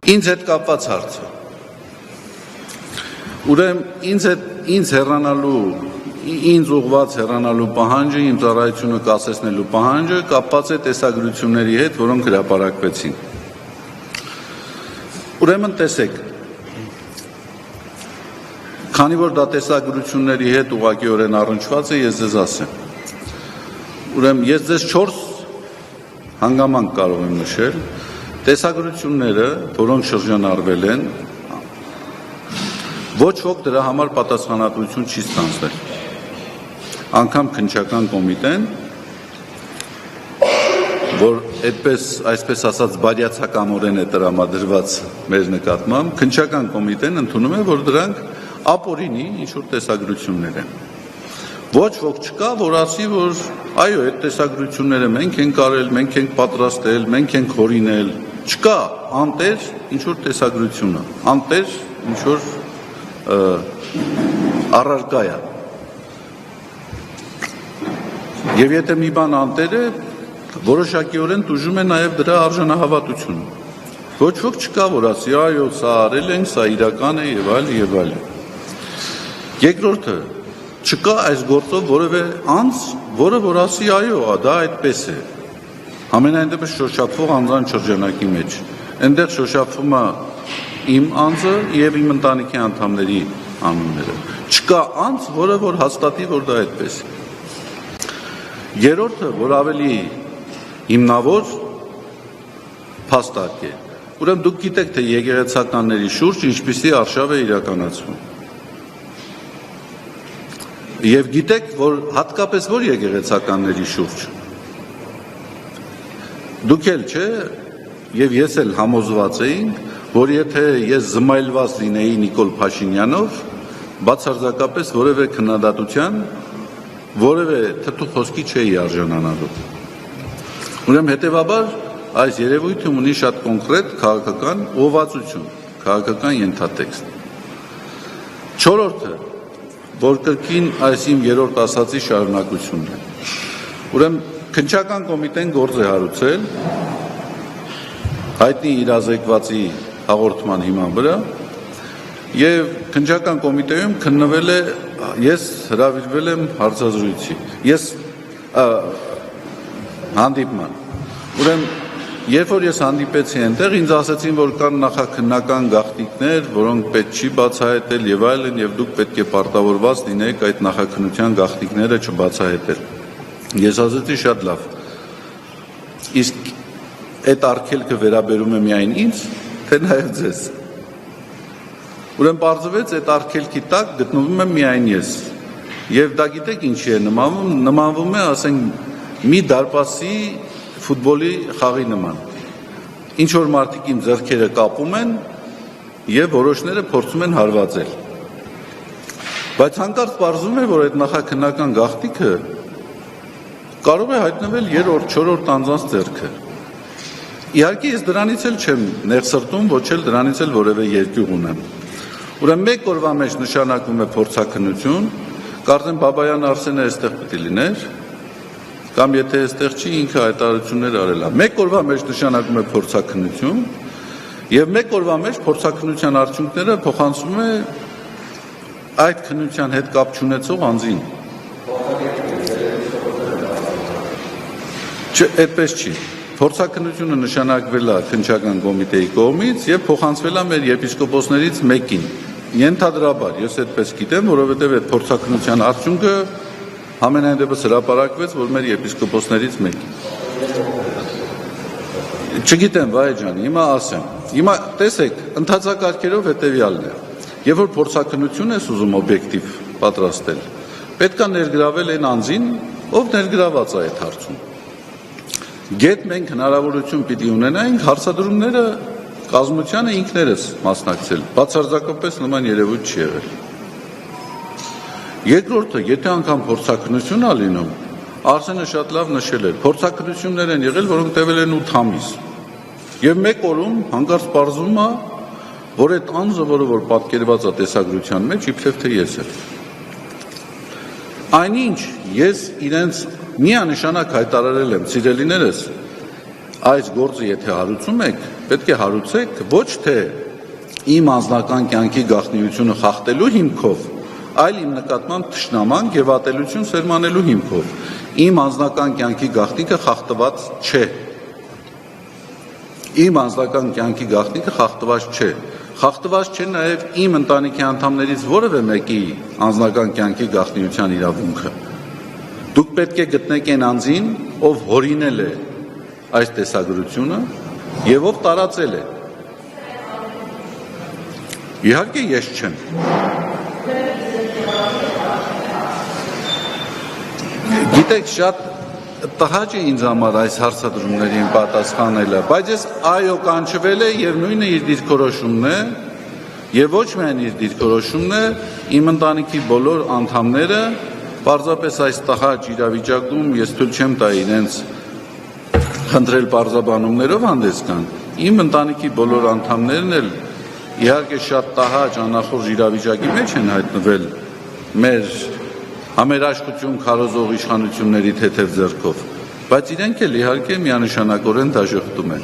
Ինձ հետ կապված հարցը։ Ուրեմն ինձ հեռանալու, ինձ ուղղված հեռանալու պահանջը, իմ ծառայությունը կասեցնելու պահանջը կապված է տեսագրությունների հետ, որոնք հրապարակվեցին։ Ուրեմն տեսեք, քանի որ դա տեսագրությունների հետ ուղղակիորեն առնչված է, ես ձեզ ասեմ։ Ուրեմն ես ձեզ 4 հանգամանք կարող եմ նշել, տեսագրությունները, որոնք շրջանառվել են, ոչ ոք դրա համար պատասխանատվություն չի ստանձնել։ Անգամ քննչական կոմիտեն, որ այսպես ասած բարյացակամորեն է տրամադրված մեր նկատմամբ, քննչական կոմիտեն ընդունում է, որ դրանք ապօրինի ինչ-որ տեսագրություններ են։ Ոչ ոք չկա, որ ասի, որ այո, այդ տեսագրությունները մենք ենք արել, մենք ենք պատրաստել, մենք ենք հորինել, չկա անտեր ինչ-որ տեսագրությունը, անտեր ինչ-որ առարկա է։ Եվ եթե մի բան անտեր է, որոշակիորեն տուժում է նաև դրա արժանահավատությունը։ Ոչ ոք չկա, որ ասի, այո, սա արել ենք, սա իրական է եւ այլ եւ այլ։ Երկրորդը, չկա այս գործով որևէ անձ, որը որ ասի, այո, դա այդպես է։ Ամենայն դեպս շոշափվող անձանց շրջանակի մեջ։ Այնտեղ շոշափվում է իմ անձը եւ իմ ընտանիքի անդամների անունները։ Չկա անձ, որը որ հաստատի, որ դա այդպես է։ Երրորդը, որ ավելի հիմնավոր փաստարկ է։ Ուրեմն դուք գիտեք, թե եկեղեցականների շուրջ ինչպիսի արշավ է իրականացվում։ Եվ գիտեք, որ հատկապես որ եկեղեցականների շուրջ։ Դուք էլ չէ, եւ ես էլ համոզված էինք, որ եթե ես զմայլված լինեի Նիկոլ Փաշինյանով, բացարձակապես որևէ քննադատության, որևէ թթու խոսքի չէի արժանանալու։ Ուրեմն հետևաբար այս երևույթը ունի շատ կոնկրետ քաղաքական ուղղվածություն, քաղաքական ենթատեքստ։ Չորրորդը, որ կրկին այս իմ երրորդ ասացի շարունակությունն է։ Ուրեմն քննչական կոմիտեն գործ է հարուցել հայտնի իրազեկվածի հաղորդման հիման վրա եւ քննչական կոմիտեում քննվել է, ես հրավիրվել եմ հարցազրույցի, ես հանդիպման։ Ուրեմն երբ որ ես հանդիպեցի այնտեղ, ինձ ասացին, որ կան նախաքննական գաղտնիքներ, որոնք պետք չի բացահայտել եւ այլն, եւ դուք պետք է պարտավորված լինեք այդ նախաքննության գաղտնիքները չբացահայտել։ Ես ասացի շատ լավ։ Իսկ այդ արգելքը վերաբերում է միայն ինձ, թե նաեւ ձեզ։ Ուրեմն պարզվեց այդ արգելքի տակ գտնվում եմ միայն ես։ Եվ դա գիտեք ինչի է նմանվում է, ասենք, մի դարպասի ֆուտբոլի խաղի նման։ Ինչ որ մարդիկ իմ ձեռքերը կապում են եւ որոշները փորձում են հարվածել։ Բայց հանկարծ պարզվում է, որ այդ նախաքննական գաղտնիքը կարող է հայտնվել 3-րդ, 4-րդ անձանց ձեռքը։ Իհարկե ես դրանից էլ չեմ ներսրտում, ոչ էլ դրանից էլ որևէ երկյուղ ունեմ։ Ուրեմն մեկ օրվա մեջ նշանակում է փորձաքննություն, կարծեմ Բաբայան Արսենը այստեղ պետք է լիներ, կամ եթե այստեղ չի, ինքը հայտարարություններ արել է։ Մեկ օրվա մեջ նշանակում է փորձաքննություն, եւ մեկ օրվա մեջ փորձաքննության արդյունքները փոխանցվում է այդ քննության հետ կապ չունեցող անձին։ Այդպես չի։ Փորձաքննությունը նշանակվել է քննչական կոմիտեի կողմից եւ փոխանցվել է մեր եպիսկոպոսներից մեկին։ Ենթադրաբար ես այդպես գիտեմ, որովհետեւ այդ փորձաքննության արդյունքը ամենայն դեպս հրապարակվեց, որ մեր եպիսկոպոսներից մեկին։ Չգիտեմ, վայ ջան, հիմա ասեմ։ Հիմա տեսեք, ընթացակարգերով հետեւյալն է։ Երբ որ փորձաքննություն ես ուզում օբյեկտիվ պատրաստել, պետք է ներգրավել այն անձին, ով ներգրաված է այդ հարցում։ Գետ մենք հնարավորություն պիտի ունենայինք հարցադրումները կազմությանը ինքներս մասնակցել, բացարձակապես նման երևույթ չի եղել։ Երկրորդը, եթե անգամ փորձաքննություն է լինում, Արսենը շատ լավ նշել էր, փորձաքննություններ են եղել, որոնք տևել են 8 ամիս։ Եվ մեկ օրում հանկարծ պարզվում է, որ այդ անձը, որը որ պատկերված է տեսագրության մեջ, իբրև թե ես եմ։ Այնինչ ես իրենց միանշանակ հայտարարել եմ, սիրելիներս, այս գործը եթե հարուցում եք, պետք է հարուցեք ոչ թե իմ անձնական կյանքի գաղտնիությունը խախտելու հիմքով, այլ իմ նկատմամբ թշնաման եւ ատելություն սերմանելու հիմքով։ Իմ անձնական կյանքի գաղտնիքը խախտված չէ։ Իմ անձնական կյանքի գաղտնիքը խախտված չէ։ Խախտված չէ նաեւ իմ ընտանիքի անդամներից որևէ մեկի անձնական կյանքի գաղտնիության իրավունքը։ Դուք պետք է գտնեք այն անձին, ով հորինել է այս տեսագրությունը եւ ով տարածել է։ Իհարկե ես չեմ։ Գիտեք, շատ տհաճ է ինձ համար այս հարցադրումներին պատասխանելը, բայց ես այո կանչվել է եւ նույնը իր դիրքորոշումն է եւ ոչ միայն իր դիրքորոշումն է, իմ ընտանիքի բոլոր անդամները պարզապես այս տհաճ իրավիճակում ես թույլ չեմ տա իրենց խնդրել պարզաբանումներով հանդես գան։ Իմ ընտանիքի բոլոր անդամներն էլ իհարկե շատ տհաճ անախորժ իրավիճակի մեջ են հայտնվել մեր համերաշխություն քարոզող իշխանությունների թեթև ձեռքով, բայց իրենք էլ իհարկե միանշանակորեն դաժոխտում են։